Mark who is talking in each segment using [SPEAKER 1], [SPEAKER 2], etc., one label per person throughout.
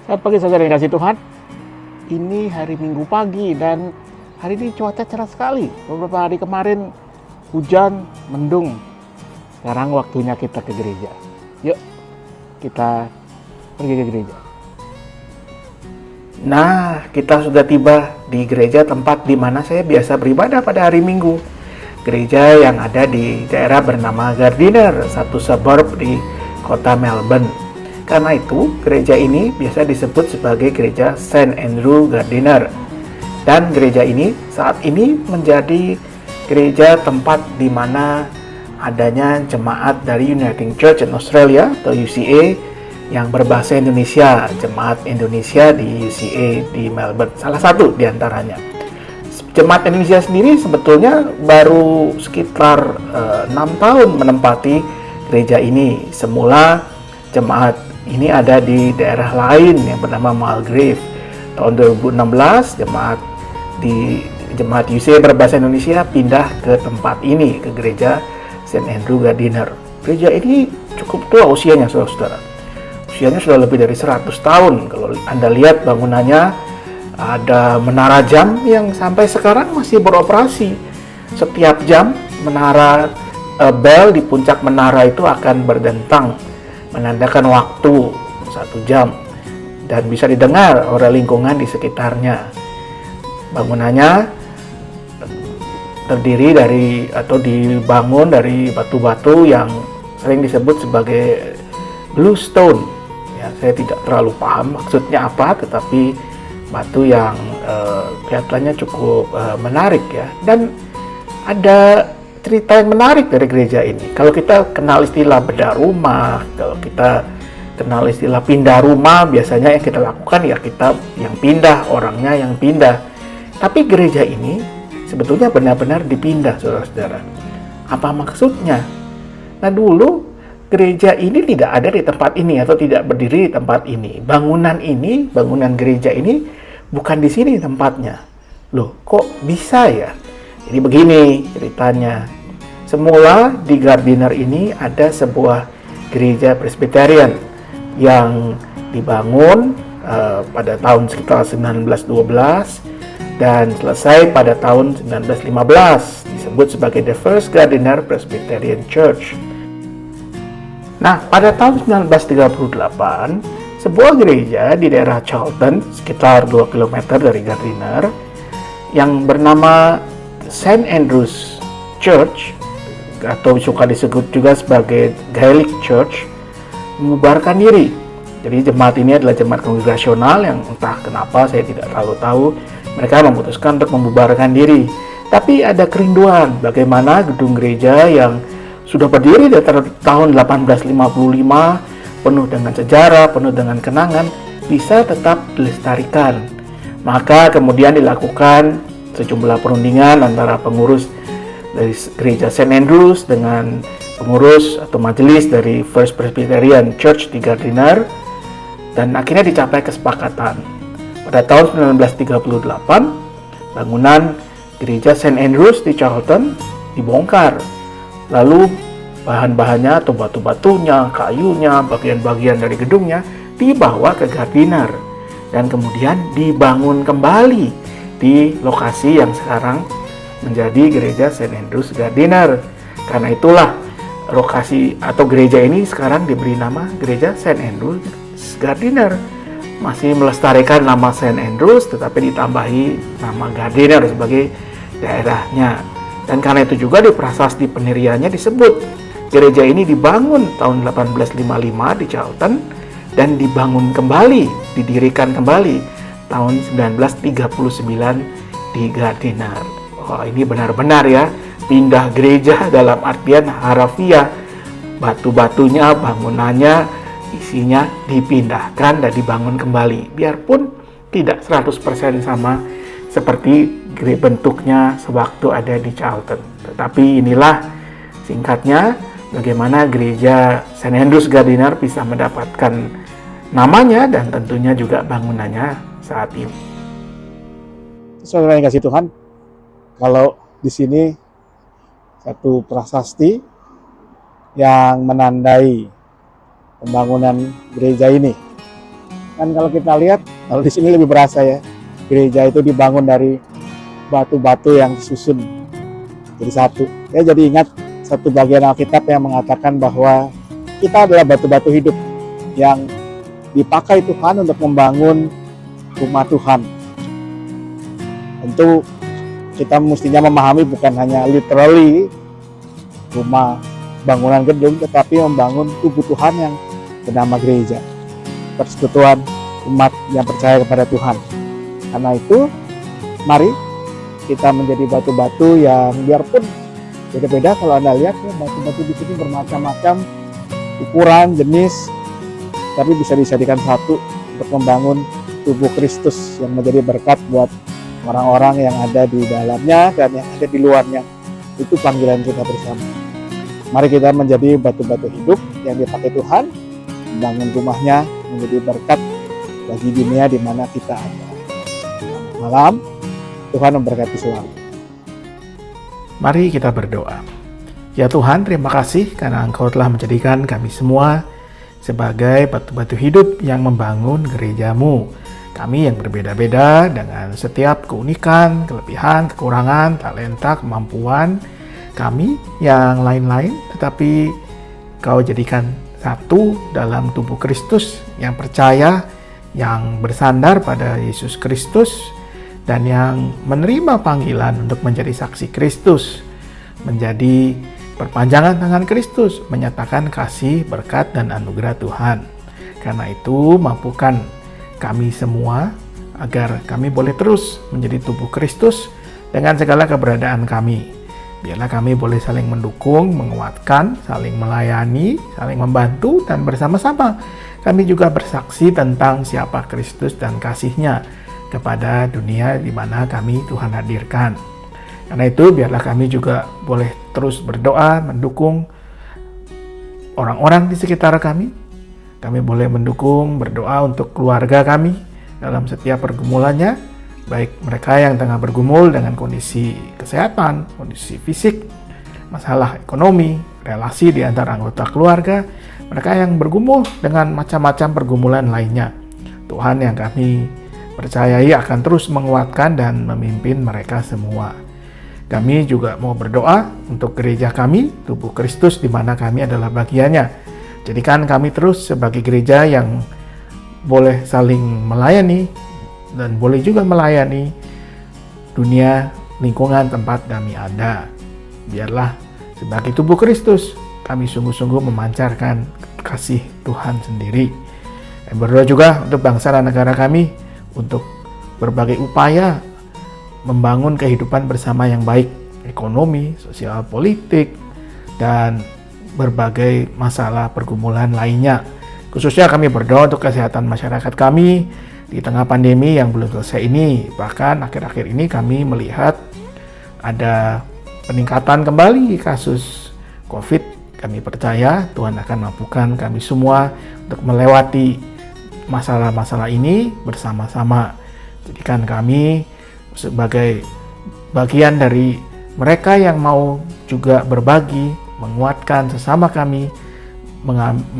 [SPEAKER 1] Selamat pagi saudara yang kasih Tuhan. Ini hari Minggu pagi dan hari ini cuaca cerah sekali. Beberapa hari kemarin hujan, mendung. Sekarang waktunya kita ke gereja. Yuk, kita pergi ke gereja. Nah, kita sudah tiba di gereja tempat di mana saya biasa beribadah pada hari Minggu. Gereja yang ada di daerah bernama Gardiner, satu suburb di kota Melbourne. Karena itu, gereja ini biasa disebut sebagai gereja St. Andrew Gardiner. Dan gereja ini saat ini menjadi gereja tempat di mana adanya jemaat dari Uniting Church in Australia atau UCA yang berbahasa Indonesia, jemaat Indonesia di UCA di Melbourne, salah satu di antaranya. Jemaat Indonesia sendiri sebetulnya baru sekitar 6 tahun menempati gereja ini. Semula jemaat ini ada di daerah lain yang bernama Mulgrave. Tahun 2016 jemaat UCA berbahasa Indonesia pindah ke tempat ini, ke gereja St. Andrew Gardiner. Gereja ini cukup tua usianya, saudara-saudara. Usianya sudah lebih dari 100 tahun. Kalau Anda lihat bangunannya, ada menara jam yang sampai sekarang masih beroperasi. Setiap jam menara bel di puncak menara itu akan berdentang menandakan waktu 1 jam dan bisa didengar oleh lingkungan di sekitarnya. Bangunannya terdiri dari atau dibangun dari batu-batu yang sering disebut sebagai bluestone. Ya, saya tidak terlalu paham maksudnya apa, tetapi batu yang kelihatannya cukup menarik ya. Dan ada cerita yang menarik dari gereja ini. Kalau kita kenal istilah bedah rumah, kalau kita kenal istilah pindah rumah, biasanya yang kita lakukan ya kita yang pindah, orangnya yang pindah. Tapi gereja ini sebetulnya benar-benar dipindah, saudara-saudara. Apa maksudnya? Nah, dulu gereja ini tidak ada di tempat ini atau tidak berdiri di tempat ini. Bangunan gereja ini bukan di sini tempatnya. Loh, kok bisa ya? Jadi begini ceritanya. Semula di Gardiner ini ada sebuah gereja Presbyterian yang dibangun pada tahun sekitar 1912 dan selesai pada tahun 1915. Disebut sebagai The First Gardiner Presbyterian Church. Nah, pada tahun 1938, sebuah gereja di daerah Charlton, sekitar 2 km dari Gardiner, yang bernama St. Andrew's Church atau suka disebut juga sebagai Gaelic Church membubarkan diri. Jadi jemaat ini adalah jemaat kongregasional yang entah kenapa saya tidak terlalu tahu, mereka memutuskan untuk membubarkan diri. Tapi ada kerinduan bagaimana gedung gereja yang sudah berdiri dari tahun 1855, penuh dengan sejarah, penuh dengan kenangan, bisa tetap dilestarikan. Maka kemudian dilakukan sejumlah perundingan antara pengurus dari gereja St. Andrews dengan pengurus atau majelis dari First Presbyterian Church di Gardiner, dan akhirnya dicapai kesepakatan. Pada tahun 1938, bangunan gereja St. Andrews di Charlton dibongkar. Lalu bahan-bahannya atau batu-batunya, kayunya, bagian-bagian dari gedungnya dibawa ke Gardiner dan kemudian dibangun kembali di lokasi yang sekarang menjadi gereja St. Andrew's Gardiner. Karena itulah lokasi atau gereja ini sekarang diberi nama gereja St. Andrew's Gardiner. Masih melestarikan nama St. Andrews tetapi ditambahi nama Gardiner sebagai daerahnya. Dan karena itu juga di prasasti pendiriannya disebut gereja ini dibangun tahun 1855 di Charlton dan dibangun kembali, didirikan kembali tahun 1939 di Gardiner. Wah, ini benar-benar ya, pindah gereja dalam artian harafiah. Batu-batunya, bangunannya, isinya dipindahkan dan dibangun kembali. Biarpun tidak 100% sama seperti bentuknya sewaktu ada di Charlton. Tetapi inilah singkatnya bagaimana gereja St. Andrew's Gardiner bisa mendapatkan namanya dan tentunya juga bangunannya saat ini. Saudara yang kasih Tuhan, kalau di sini satu prasasti yang menandai pembangunan gereja ini.
[SPEAKER 2] Dan kalau kita lihat, kalau di sini lebih berasa ya, gereja itu dibangun dari batu-batu yang disusun jadi satu. Ya, jadi ingat satu bagian Alkitab yang mengatakan bahwa kita adalah batu-batu hidup yang dipakai Tuhan untuk membangun rumah Tuhan. Tentu kita mestinya memahami bukan hanya literally rumah bangunan gedung, tetapi membangun tubuh Tuhan yang bernama gereja, persekutuan umat yang percaya kepada Tuhan. Karena itu, mari kita menjadi batu-batu yang biarpun beda-beda. Kalau Anda lihat ya, batu-batu di sini bermacam-macam ukuran, jenis, tapi bisa dijadikan satu untuk membangun tubuh Kristus yang menjadi berkat buat orang-orang yang ada di dalamnya dan yang ada di luarnya. Itu panggilan kita bersama. Mari kita menjadi batu-batu hidup yang dipakai Tuhan, membangun rumahnya menjadi berkat bagi dunia di mana kita ada. Malam, Tuhan memberkati selalu.
[SPEAKER 1] Mari kita berdoa. Ya Tuhan, terima kasih karena Engkau telah menjadikan kami semua sebagai batu-batu hidup yang membangun gereja-Mu. Kami yang berbeda-beda dengan setiap keunikan, kelebihan, kekurangan, talenta, kemampuan kami yang lain-lain, tetapi Kau jadikan satu dalam tubuh Kristus yang percaya, yang bersandar pada Yesus Kristus, dan yang menerima panggilan untuk menjadi saksi Kristus, menjadi perpanjangan tangan Kristus, menyatakan kasih, berkat, dan anugerah Tuhan. Karena itu, mampukan kami semua agar kami boleh terus menjadi tubuh Kristus dengan segala keberadaan kami. Biarlah kami boleh saling mendukung, menguatkan, saling melayani, saling membantu, dan bersama-sama kami juga bersaksi tentang siapa Kristus dan kasih-Nya kepada dunia di mana kami Tuhan hadirkan. Karena itu biarlah kami juga boleh terus berdoa, mendukung orang-orang di sekitar kami. Kami boleh mendukung, berdoa untuk keluarga kami dalam setiap pergumulannya, baik mereka yang tengah bergumul dengan kondisi kesehatan, kondisi fisik, masalah ekonomi, relasi di antara anggota keluarga, mereka yang bergumul dengan macam-macam pergumulan lainnya. Tuhan yang kami percayai akan terus menguatkan dan memimpin mereka semua. Kami juga mau berdoa untuk gereja kami, tubuh Kristus di mana kami adalah bagiannya. Jadikan kami terus sebagai gereja yang boleh saling melayani dan boleh juga melayani dunia lingkungan tempat kami ada. Biarlah sebagai tubuh Kristus kami sungguh-sungguh memancarkan kasih Tuhan sendiri. Dan berdoa juga untuk bangsa dan negara kami, untuk berbagai upaya membangun kehidupan bersama yang baik, ekonomi, sosial, politik, dan berbagai masalah pergumulan lainnya. Khususnya kami berdoa untuk kesehatan masyarakat kami di tengah pandemi yang belum selesai ini. Bahkan akhir-akhir ini kami melihat ada peningkatan kembali kasus COVID. Kami percaya Tuhan akan mampukan kami semua untuk melewati masalah-masalah ini bersama-sama. Jadikan kami sebagai bagian dari mereka yang mau juga berbagi, menguatkan sesama kami,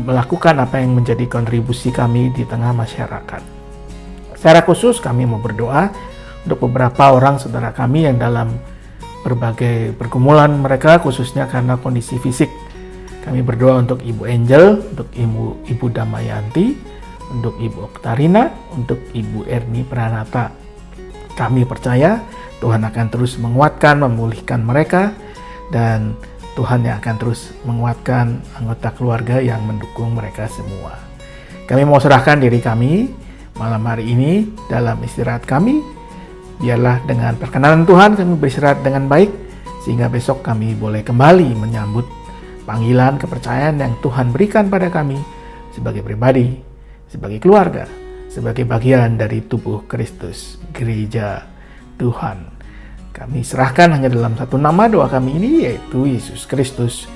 [SPEAKER 1] melakukan apa yang menjadi kontribusi kami di tengah masyarakat. Secara khusus kami mau berdoa untuk beberapa orang saudara kami yang dalam berbagai pergumulan mereka, khususnya karena kondisi fisik. Kami berdoa untuk Ibu Angel, untuk Ibu Damayanti, untuk Ibu Oktarina, untuk Ibu Erni Pranata. Kami percaya Tuhan akan terus menguatkan, memulihkan mereka, dan Tuhan yang akan terus menguatkan anggota keluarga yang mendukung mereka semua. Kami mau serahkan diri kami malam hari ini dalam istirahat kami. Biarlah dengan perkenanan Tuhan kami beristirahat dengan baik, sehingga besok kami boleh kembali menyambut panggilan kepercayaan yang Tuhan berikan pada kami sebagai pribadi, sebagai keluarga, sebagai bagian dari tubuh Kristus, gereja Tuhan. Kami serahkan hanya dalam satu nama doa kami ini, yaitu Yesus Kristus,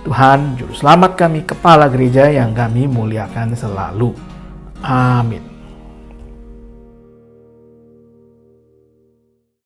[SPEAKER 1] Tuhan Juru Selamat kami, Kepala Gereja yang kami muliakan selalu. Amin.